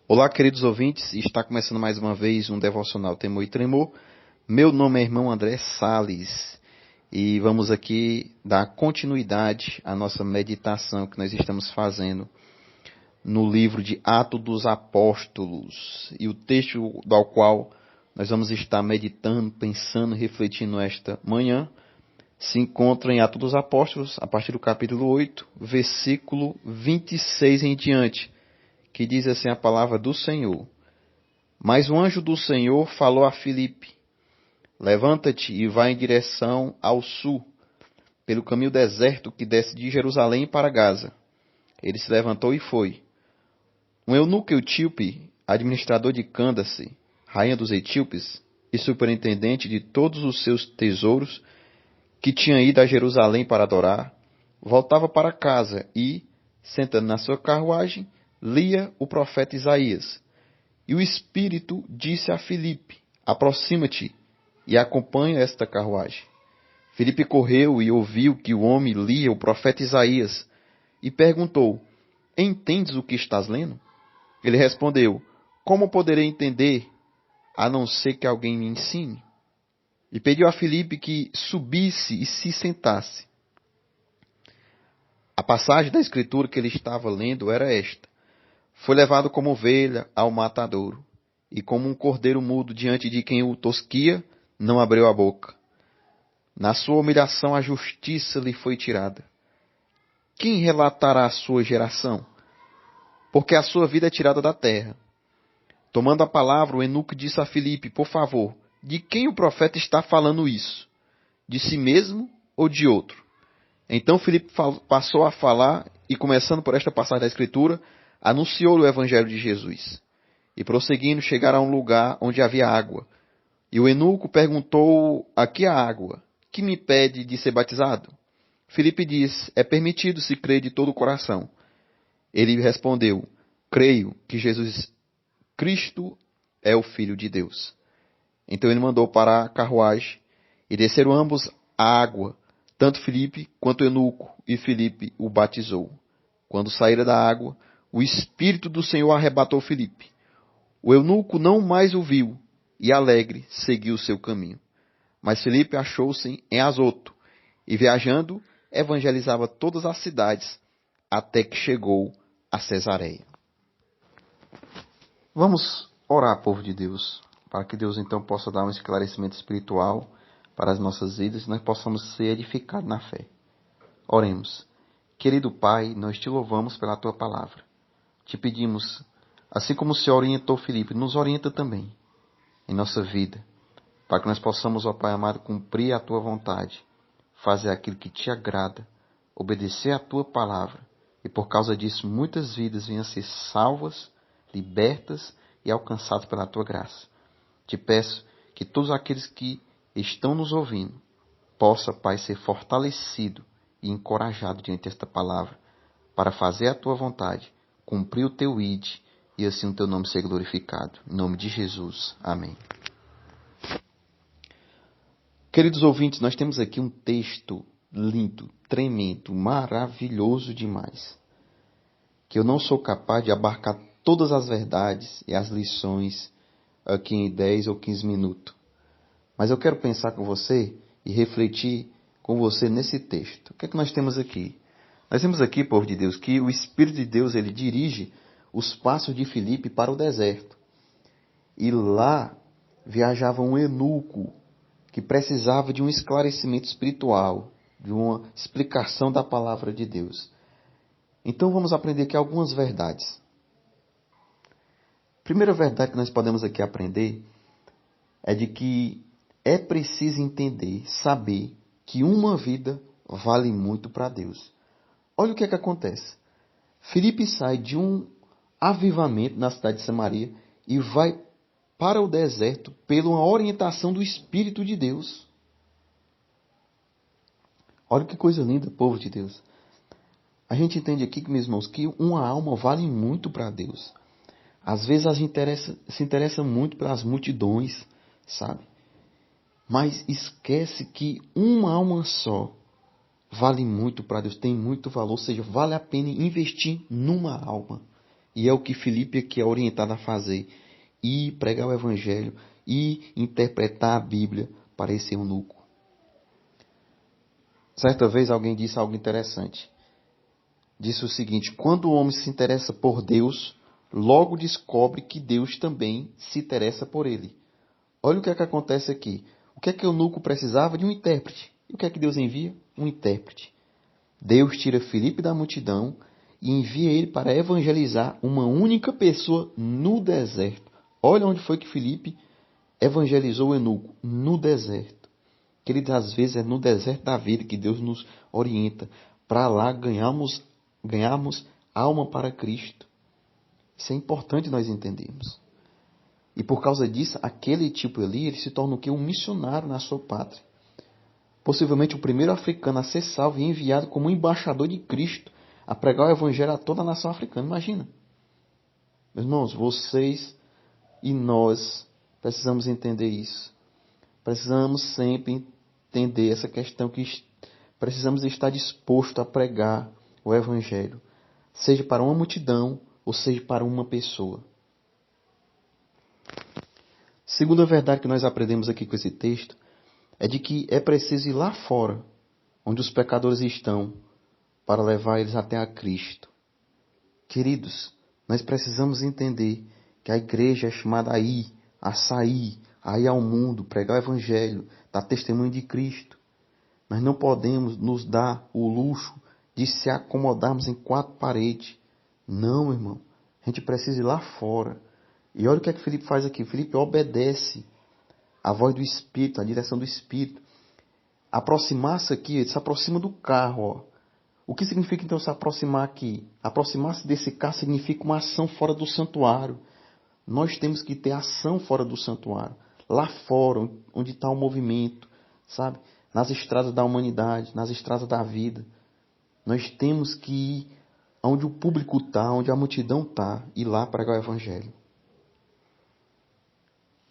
Olá, queridos ouvintes, está começando mais uma vez um Devocional Temor e Tremor. Meu nome é irmão André Salles e vamos aqui dar continuidade à nossa meditação que nós estamos fazendo no livro de Atos dos Apóstolos. E o texto do qual nós vamos estar meditando, pensando, refletindo esta manhã se encontra em Atos dos Apóstolos, a partir do capítulo 8, versículo 26 em diante, que diz assim a palavra do Senhor. Mas o anjo do Senhor falou a Filipe: levanta-te e vai em direção ao sul, pelo caminho deserto que desce de Jerusalém para Gaza. Ele se levantou e foi. Um eunuco etíope, administrador de Cândace, rainha dos etíopes, e superintendente de todos os seus tesouros, que tinha ido a Jerusalém para adorar, voltava para casa e, sentando na sua carruagem, lia o profeta Isaías. E o Espírito disse a Filipe: aproxima-te e acompanha esta carruagem. Filipe correu e ouviu que o homem lia o profeta Isaías e perguntou: entendes o que estás lendo? Ele respondeu: como poderei entender, a não ser que alguém me ensine? E pediu a Filipe que subisse e se sentasse. A passagem da escritura que ele estava lendo era esta: foi levado como ovelha ao matadouro, e como um cordeiro mudo diante de quem o tosquia, não abriu a boca. Na sua humilhação a justiça lhe foi tirada. Quem relatará a sua geração? Porque a sua vida é tirada da terra. Tomando a palavra, o eunuco disse a Filipe: por favor, de quem o profeta está falando isso? De si mesmo ou de outro? Então Filipe passou a falar e, começando por esta passagem da escritura, anunciou o evangelho de Jesus. E prosseguindo, chegaram a um lugar onde havia água. E o eunuco perguntou: aqui há água, que me pede de ser batizado? Filipe disse: é permitido se crer de todo o coração. Ele respondeu: creio que Jesus Cristo é o Filho de Deus. Então ele mandou parar a carruagem e desceram ambos a água, tanto Filipe quanto o eunuco, e Filipe o batizou. Quando saíra da água, o Espírito do Senhor arrebatou Filipe. O eunuco não mais o viu, e alegre seguiu o seu caminho. Mas Filipe achou-se em Azoto, e viajando, evangelizava todas as cidades, até que chegou a Cesareia. Vamos orar, povo de Deus, para que Deus então possa dar um esclarecimento espiritual para as nossas vidas e nós possamos ser edificados na fé. Oremos. Querido Pai, nós te louvamos pela tua palavra. Te pedimos, assim como o Senhor orientou Filipe, nos orienta também em nossa vida, para que nós possamos, ó Pai amado, cumprir a tua vontade, fazer aquilo que te agrada, obedecer à tua palavra, e por causa disso muitas vidas venham a ser salvas, libertas e alcançadas pela tua graça. Te peço que todos aqueles que estão nos ouvindo possam, Pai, ser fortalecido e encorajado diante desta palavra, para fazer a tua vontade, cumprir o teu id, e assim o teu nome ser glorificado. Em nome de Jesus. Amém. Queridos ouvintes, nós temos aqui um texto lindo, tremendo, maravilhoso demais, que eu não sou capaz de abarcar todas as verdades e as lições aqui em 10 ou 15 minutos. Mas eu quero pensar com você e refletir com você nesse texto. O que é que nós temos aqui? Nós temos aqui, povo de Deus, que o Espírito de Deus ele dirige os passos de Filipe para o deserto. E lá viajava um eunuco que precisava de um esclarecimento espiritual, de uma explicação da palavra de Deus. Então vamos aprender aqui algumas verdades. A primeira verdade que nós podemos aqui aprender é de que é preciso entender, saber que uma vida vale muito para Deus. Olha o que é que acontece. Filipe sai de um avivamento na cidade de Samaria e vai para o deserto pela uma orientação do Espírito de Deus. Olha que coisa linda, povo de Deus. A gente entende aqui, meus irmãos, que uma alma vale muito para Deus. Às vezes a gente se interessa muito pelas multidões, sabe? Mas esquece que uma alma só vale muito para Deus, tem muito valor, ou seja, vale a pena investir numa alma. E é o que Filipe aqui é orientado a fazer. E pregar o Evangelho e interpretar a Bíblia para esse eunuco. Certa vez alguém disse algo interessante. Disse o seguinte: quando o homem se interessa por Deus, logo descobre que Deus também se interessa por ele. Olha o que é que acontece aqui. O que é que o eunuco precisava? De um intérprete. E o que é que Deus envia? Um intérprete. Deus tira Filipe da multidão e envia ele para evangelizar uma única pessoa no deserto. Olha onde foi que Filipe evangelizou o eunuco. No deserto. Queridos, às vezes é no deserto da vida que Deus nos orienta para lá ganharmos alma para Cristo. Isso é importante nós entendermos. E por causa disso, aquele tipo ali, ele se torna o quê? Um missionário na sua pátria. Possivelmente o primeiro africano a ser salvo e enviado como embaixador de Cristo a pregar o evangelho a toda a nação africana. Imagina. Meus irmãos, vocês e nós precisamos entender isso. Precisamos sempre entender essa questão que precisamos estar dispostos a pregar o evangelho, seja para uma multidão ou seja para uma pessoa. Segunda verdade que nós aprendemos aqui com esse texto é de que é preciso ir lá fora, onde os pecadores estão, para levar eles até a Cristo. Queridos, nós precisamos entender que a igreja é chamada a ir, a sair, a ir ao mundo, pregar o evangelho, dar testemunho de Cristo. Nós não podemos nos dar o luxo de se acomodarmos em quatro paredes. Não, irmão. A gente precisa ir lá fora. E olha o que é que Filipe faz aqui. Filipe obedece a voz do Espírito, a direção do Espírito. Aproximar-se aqui, ele se aproxima do carro. Ó. O que significa então se aproximar aqui? Aproximar-se desse carro significa uma ação fora do santuário. Nós temos que ter ação fora do santuário. Lá fora, onde está o movimento, sabe? Nas estradas da humanidade, nas estradas da vida. Nós temos que ir onde o público está, onde a multidão está, e lá pregar o evangelho.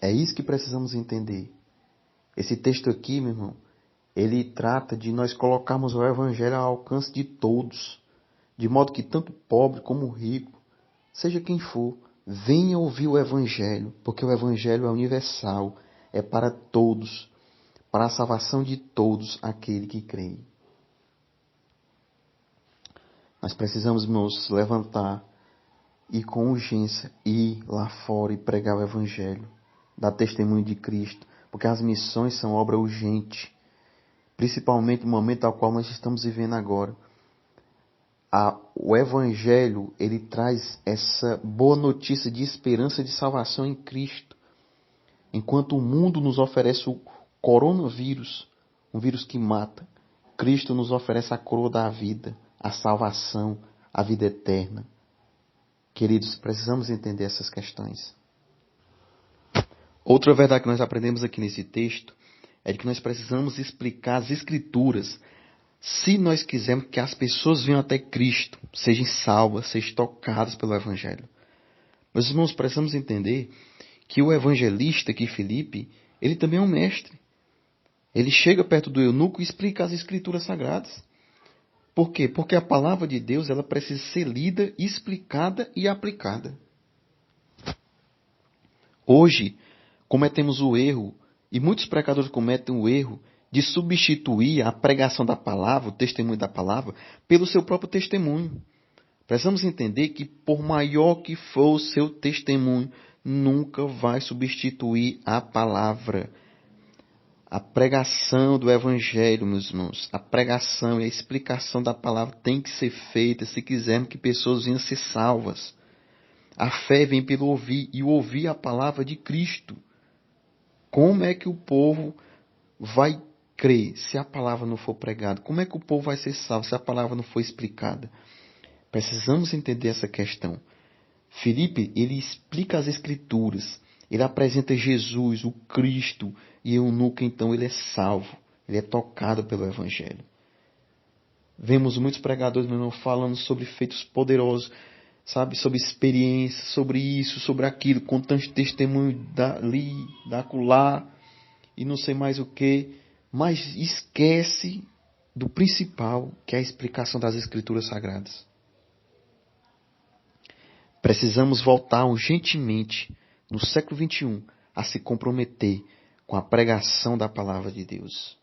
É isso que precisamos entender. Esse texto aqui, meu irmão, ele trata de nós colocarmos o evangelho ao alcance de todos, de modo que tanto pobre como rico, seja quem for, venha ouvir o evangelho, porque o evangelho é universal, é para todos, para a salvação de todos aquele que crê. Nós precisamos, irmãos, levantar e com urgência ir lá fora e pregar o evangelho, dar testemunho de Cristo, porque as missões são obra urgente, principalmente no momento ao qual nós estamos vivendo agora. O evangelho, ele traz essa boa notícia de esperança de salvação em Cristo. Enquanto o mundo nos oferece o coronavírus, um vírus que mata, Cristo nos oferece a coroa da vida, a salvação, a vida eterna. Queridos, precisamos entender essas questões. Outra verdade que nós aprendemos aqui nesse texto é de que nós precisamos explicar as Escrituras se nós quisermos que as pessoas venham até Cristo, sejam salvas, sejam tocadas pelo Evangelho. Meus irmãos, precisamos entender que o evangelista aqui, Filipe, ele também é um mestre. Ele chega perto do eunuco e explica as Escrituras Sagradas. Por quê? Porque a palavra de Deus ela precisa ser lida, explicada e aplicada. Hoje, cometemos o erro, e muitos pecadores cometem o erro, de substituir a pregação da palavra, o testemunho da palavra, pelo seu próprio testemunho. Precisamos entender que, por maior que for o seu testemunho, nunca vai substituir a palavra. A pregação do Evangelho, meus irmãos, a pregação e a explicação da palavra tem que ser feita se quisermos que pessoas venham ser salvas. A fé vem pelo ouvir, e ouvir a palavra de Cristo. Como é que o povo vai crer se a palavra não for pregada? Como é que o povo vai ser salvo se a palavra não for explicada? Precisamos entender essa questão. Filipe, ele explica as Escrituras, ele apresenta Jesus, o Cristo, e o eunuco, então, ele é salvo, ele é tocado pelo Evangelho. Vemos muitos pregadores, meu irmão, falando sobre feitos poderosos, sabe? Sobre experiência, sobre isso, sobre aquilo, contando testemunho dali, da acolá, e não sei mais o que. Mas esquece do principal, que é a explicação das Escrituras Sagradas. Precisamos voltar urgentemente, no século XXI, a se comprometer com a pregação da palavra de Deus.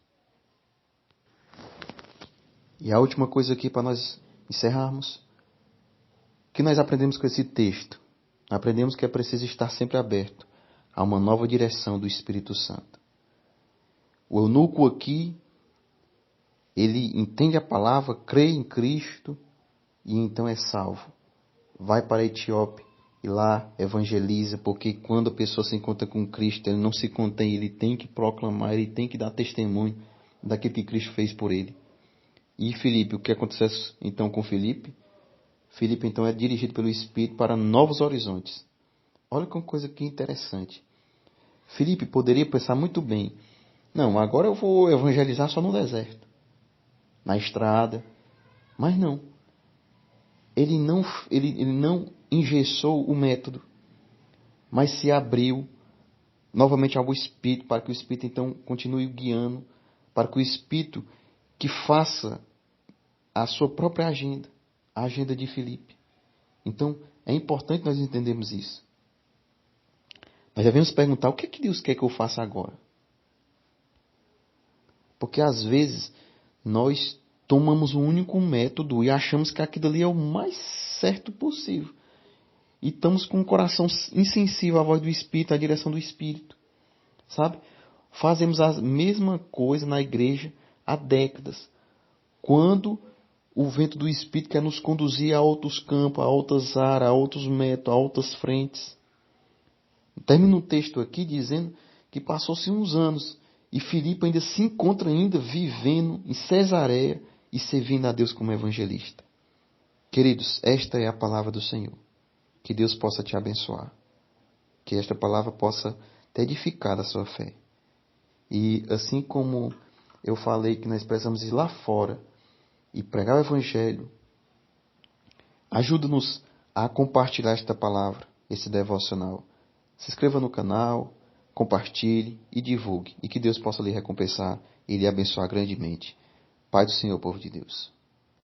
E a última coisa aqui para nós encerrarmos, o que nós aprendemos com esse texto? Aprendemos que é preciso estar sempre aberto a uma nova direção do Espírito Santo. O eunuco aqui, ele entende a palavra, crê em Cristo e então é salvo. Vai para a Etiópia e lá evangeliza, porque quando a pessoa se encontra com Cristo, ele não se contém, ele tem que proclamar, ele tem que dar testemunho daquilo que Cristo fez por ele. E Filipe, o que acontece então com Filipe? Filipe então é dirigido pelo Espírito para novos horizontes. Olha que coisa que interessante. Filipe poderia pensar muito bem, não, agora eu vou evangelizar só no deserto, na estrada. Mas não. Ele não engessou o método, mas se abriu novamente ao Espírito, para que o Espírito então continue guiando, para que o Espírito que faça a sua própria agenda, a agenda de Filipe. Então, é importante nós entendermos isso. Nós devemos perguntar, o que é que Deus quer que eu faça agora? Porque às vezes nós tomamos um único método e achamos que aquilo ali é o mais certo possível. E estamos com o coração insensível à voz do Espírito, à direção do Espírito. Sabe? Fazemos a mesma coisa na igreja há décadas. Quando o vento do Espírito quer nos conduzir a outros campos, a outras áreas, a outros métodos, a outras frentes. Termina o texto aqui dizendo que passou-se uns anos e Filipe ainda se encontra ainda vivendo em Cesareia e servindo a Deus como evangelista. Queridos, esta é a palavra do Senhor. Que Deus possa te abençoar. Que esta palavra possa te edificar a sua fé. E assim como eu falei que nós precisamos ir lá fora e pregar o Evangelho, ajuda-nos a compartilhar esta palavra, esse devocional. Se inscreva no canal, compartilhe e divulgue. E que Deus possa lhe recompensar e lhe abençoar grandemente. Pai do Senhor, povo de Deus.